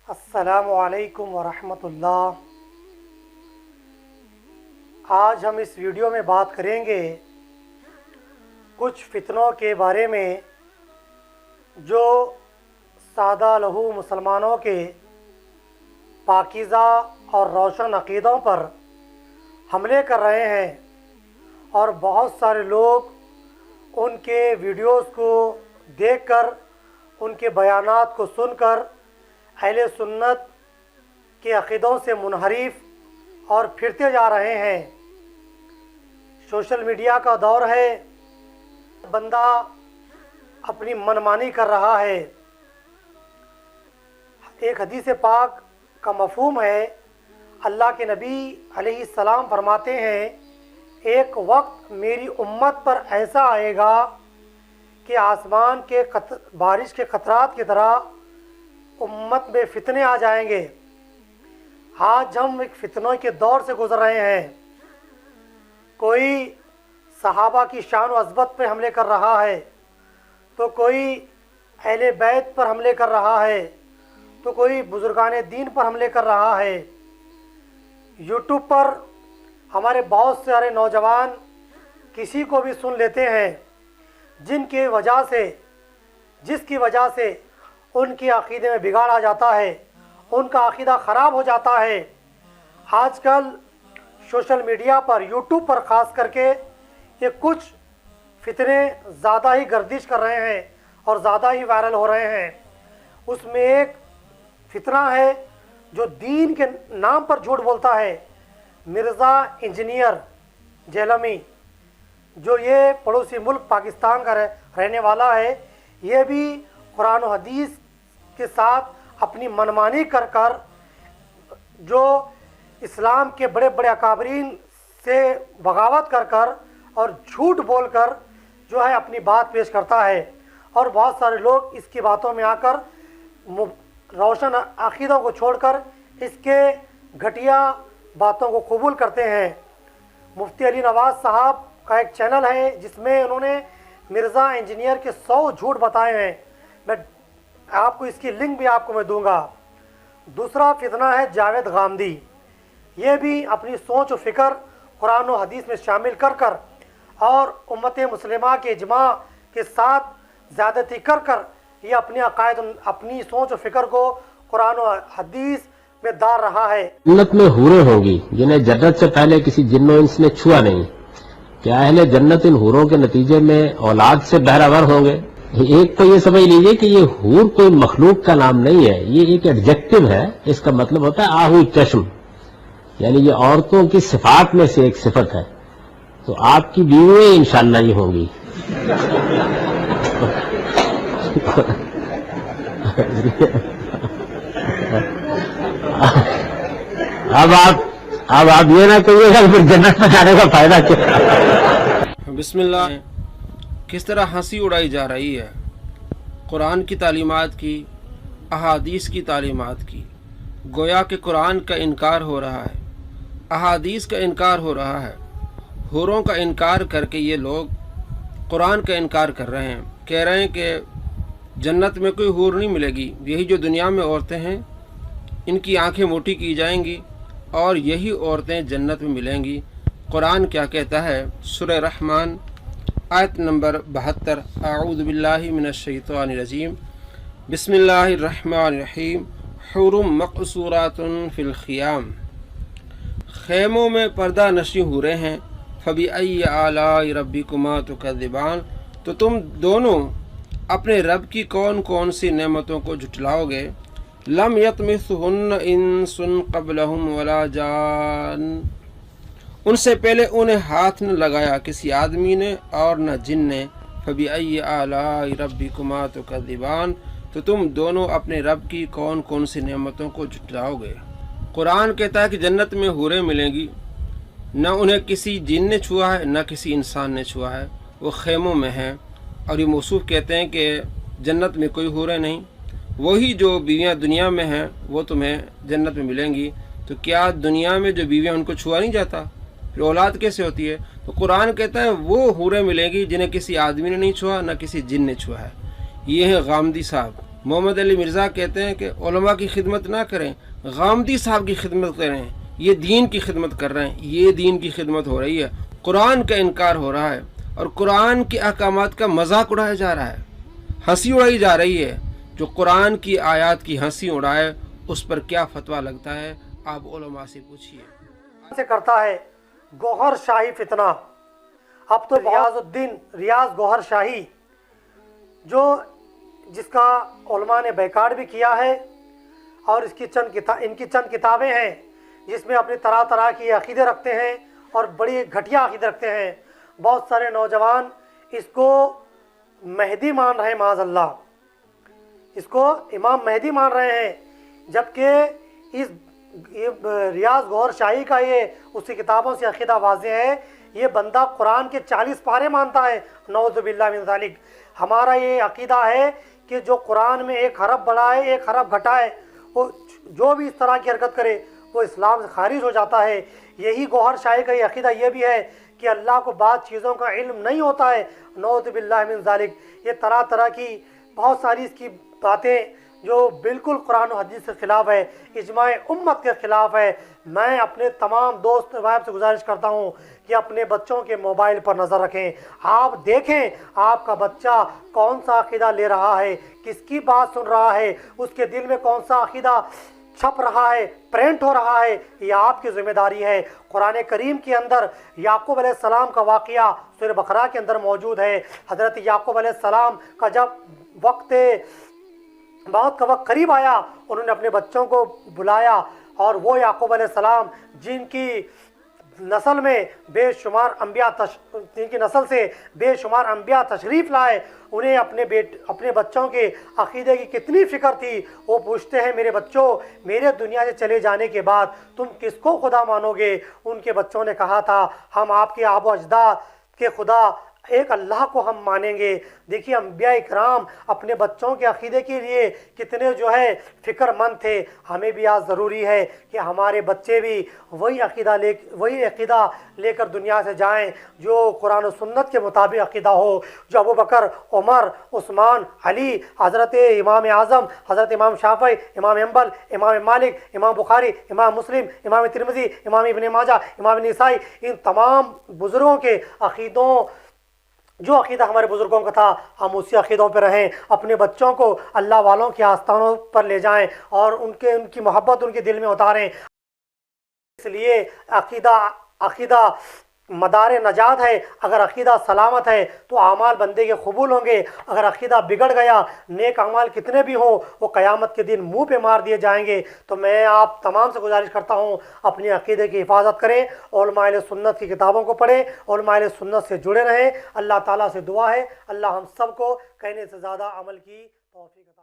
अस्सलामु अलैकुम वरहमत उल्लाह। आज हम इस वीडियो में बात करेंगे कुछ फितनों के बारे में जो सादा लहू मुसलमानों के पाकीज़ा और रोशन अक़ीदों पर हमले कर रहे हैं और बहुत सारे लोग उनके वीडियोस को देखकर उनके बयानात को सुनकर अहले सुन्नत के अक़ीदों से मुनहरिफ और फिरते जा रहे हैं। सोशल मीडिया का दौर है, बंदा अपनी मनमानी कर रहा है। एक हदीस पाक का मफ़हूम है, अल्लाह के नबी अलैहिस्सलाम फरमाते हैं, एक वक्त मेरी उम्मत पर ऐसा आएगा कि आसमान के बारिश के क़तरात की तरह उम्मत में फितने आ जाएंगे। आज हम एक फितनों के दौर से गुज़र रहे हैं। कोई सहाबा की शान व अज़मत पर हमले कर रहा है, तो कोई अहले बैत पर हमले कर रहा है, तो कोई बुज़ुर्गान दीन पर हमले कर रहा है। यूट्यूब पर हमारे बहुत सारे नौजवान किसी को भी सुन लेते हैं जिसकी वजह से उनके अक़ीदे में बिगाड़ आ जाता है, उनका अक़ीदा ख़राब हो जाता है। आजकल सोशल मीडिया पर, यूट्यूब पर ख़ास करके ये कुछ फितने ज़्यादा ही गर्दिश कर रहे हैं और ज़्यादा ही वायरल हो रहे हैं। उसमें एक फितना है जो दीन के नाम पर झूठ बोलता है। मिर्ज़ा इंजीनियर जेलमी, जो ये पड़ोसी मुल्क पाकिस्तान का रहने वाला है, ये भी कुरान और हदीस के साथ अपनी मनमानी कर कर जो इस्लाम के बड़े बड़े अकाबरीन से बगावत कर कर और झूठ बोल कर जो है अपनी बात पेश करता है। और बहुत सारे लोग इसकी बातों में आकर रोशन अक़ीदों को छोड़कर इसके घटिया बातों को कबूल करते हैं। मुफ्ती अली नवाज़ साहब का एक चैनल है जिसमें उन्होंने मिर्ज़ा इंजीनियर के 100 झूठ बताए हैं। मैं आपको इसकी लिंक भी आपको मैं दूंगा। दूसरा फितना है जावेद गामदी, ये भी अपनी सोच और फ़िक्र कुरान और हदीस में शामिल कर कर और उम्मत मुस्लिमा के इजमा के साथ ज़्यादती कर कर ये अपने अकायद, अपनी सोच और फ़िक्र को कुरान और हदीस में डाल रहा है। जन्नत में हूरें होंगी जिन्हें जन्नत से पहले किसी जिन्नो इंस ने छुआ नहीं। क्या अहले जन्नत इन हूरों के नतीजे में औलाद से बहरावर होंगे? एक तो ये समझ लीजिए कि ये हूर कोई मखलूक का नाम नहीं है, ये एक एडजेक्टिव है। इसका मतलब होता है आहू चश्म, यानी ये औरतों की सिफात में से एक सिफत है। तो आपकी बीवियां इंशाअल्लाह ही होंगी। अब आप ये ना कहिएगा फिर जन्नत में जाने का फायदा क्या। बिस्मिल्लाह। किस तरह हंसी उड़ाई जा रही है कुरान की तालीमात की, अहादीस की तालीमात की। गोया कि कुरान का इनकार हो रहा है, अहादीस का इनकार हो रहा है। हूरों का इनकार करके ये लोग कुरान का इनकार कर रहे हैं। कह रहे हैं कि जन्नत में कोई हूर नहीं मिलेगी, यही जो दुनिया में औरतें हैं इनकी आंखें मोटी की जाएंगी और यही औरतें जन्नत में मिलेंगी। कुरान क्या कहता है? सूरह रहमान आयत नंबर 72, आऊज़ु बिल्लाहि मिनश शैतानिर रजीम, बिस्मिल्लाहिर रहमानिर रहीम, हुरुम मक़सूरातुन फ़िल ख़ियाम। ख़ैमों में पर्दा नशी हूरें हैं। फ़बिअय्यि आलाइ रब्बिकुमा तुकज़्ज़िबान, तो तुम दोनों अपने रब की कौन कौन सी नेमतों को झुटलाओगे। लम यतमिसहुन्न इंसुन क़ब्लहुम वला जान, उनसे पहले उन्हें हाथ न लगाया किसी आदमी ने और न जिन ने। फ़बिअय्यि आलाइ रब्बिकुमा तुकज़्ज़िबान, तो तुम दोनों अपने रब की कौन कौन सी नेमतों को झुटलाओगे। कुरान कहता है कि जन्नत में हूरें मिलेंगी, न उन्हें किसी जिन ने छुआ है न किसी इंसान ने छुआ है, वो ख़ैमों में हैं। और ये मौसूफ़ कहते हैं कि जन्नत में कोई हूरें नहीं, वही जो बीवियाँ दुनिया में हैं वो तुम्हें जन्नत में मिलेंगी। तो क्या दुनिया में जो बीवियाँ उनको छुआ नहीं जाता, फिर औलाद कैसे होती है? तो कुरान कहता है वो हूरें मिलेंगी जिन्हें किसी आदमी ने नहीं छुआ न किसी जिन ने छुआ है। ये है गामदी साहब, محمد علی مرزا کہتے ہیں کہ علماء کی خدمت نہ کریں، غامدی صاحب کی خدمت کریں، یہ دین کی خدمت کر رہے ہیں، یہ دین کی خدمت ہو رہی ہے۔ قرآن کا انکار ہو رہا ہے اور قرآن کے احکامات کا مذاق اڑایا جا رہا ہے، ہنسی اڑائی جا رہی ہے۔ جو قرآن کی آیات کی ہنسی اڑائے اس پر کیا فتویٰ لگتا ہے، آپ علماء سے پوچھیے۔ سے کرتا ہے گوہر شاہی فتنہ۔ اب تو ریاض گوہر شاہی جس کا علماء نے بیکاٹ بھی کیا ہے، اور ان کی چند کتابیں ہیں جس میں اپنی طرح طرح کی عقیدے رکھتے ہیں اور بڑی گھٹیا عقیدے رکھتے ہیں۔ بہت سارے نوجوان اس کو مہدی مان رہے ہیں، معاذ اللہ، اس کو امام مہدی مان رہے ہیں، جبکہ ریاض گوہر شاہی کا یہ اس کی کتابوں سے عقیدہ واضح ہے۔ یہ بندہ قرآن کے 40 پارے مانتا ہے، نعوذ باللہ من ذالک۔ ہمارا یہ عقیدہ ہے کہ جو قرآن میں 1 حرف بڑھائے 1 حرف گھٹائے، وہ جو بھی اس طرح کی حرکت کرے وہ اسلام سے خارج ہو جاتا ہے۔ یہی گوہر شاہی کا یہ عقیدہ یہ بھی ہے کہ اللہ کو بعض چیزوں کا علم نہیں ہوتا ہے، نعوذ باللہ من ذالک۔ یہ طرح طرح کی بہت ساری اس کی باتیں جو بالکل قرآن و حدیث کے خلاف ہے، اجماع امت کے خلاف ہے۔ میں اپنے تمام دوست احباب سے گزارش کرتا ہوں کہ اپنے بچوں کے موبائل پر نظر رکھیں، آپ دیکھیں آپ کا بچہ کون سا عقیدہ لے رہا ہے، کس کی بات سن رہا ہے، اس کے دل میں کون سا عقیدہ چھپ رہا ہے، پرنٹ ہو رہا ہے، یہ آپ کی ذمہ داری ہے۔ قرآن کریم کے اندر یعقوب علیہ السلام کا واقعہ سورہ بقرہ کے اندر موجود ہے۔ حضرت یعقوب علیہ السلام کا جب موت کا وقت قریب آیا، انہوں نے اپنے بچوں کو بلایا، اور وہ یعقوب علیہ السلام جن کی نسل میں بے شمار انبیاء تشریف لائے، انہیں اپنے بچوں کے عقیدے کی کتنی فکر تھی۔ وہ پوچھتے ہیں میرے بچوں، میرے دنیا سے چلے جانے کے بعد تم کس کو خدا مانو گے؟ ان کے بچوں نے کہا تھا ہم آپ کے آب و اجداد کے خدا ایک اللہ کو ہم مانیں گے۔ دیکھیے انبیاء اکرام اپنے بچوں کے عقیدے کے لیے کتنے فکر مند تھے۔ ہمیں بھی آج ضروری ہے کہ ہمارے بچے بھی وہی عقیدہ لے کر دنیا سے جائیں جو قرآن و سنت کے مطابق عقیدہ ہو، جو ابوبکر، عمر، عثمان، علی، حضرت امام اعظم، حضرت امام شافعی، امام حنبل، امام مالک، امام بخاری، امام مسلم، امام ترمذی، امام ابن ماجہ، امام نسائی، ان تمام بزرگوں کے عقیدوں جو عقیدہ ہمارے بزرگوں کا تھا ہم اسی عقیدوں پہ رہیں، اپنے بچوں کو اللہ والوں کے آستانوں پر لے جائیں اور ان کی محبت ان کے دل میں اتاریں۔ اس لیے عقیدہ مدار نجات ہے۔ اگر عقیدہ سلامت ہے تو اعمال بندے کے قبول ہوں گے، اگر عقیدہ بگڑ گیا نیک اعمال کتنے بھی ہوں وہ قیامت کے دن منہ پہ مار دیے جائیں گے۔ تو میں آپ تمام سے گزارش کرتا ہوں اپنے عقیدے کی حفاظت کریں، علماء اہل سنت کی کتابوں کو پڑھیں، علماء اہل سنت سے جڑے رہیں۔ اللہ تعالیٰ سے دعا ہے اللہ ہم سب کو کہنے سے زیادہ عمل کی توفیق عطا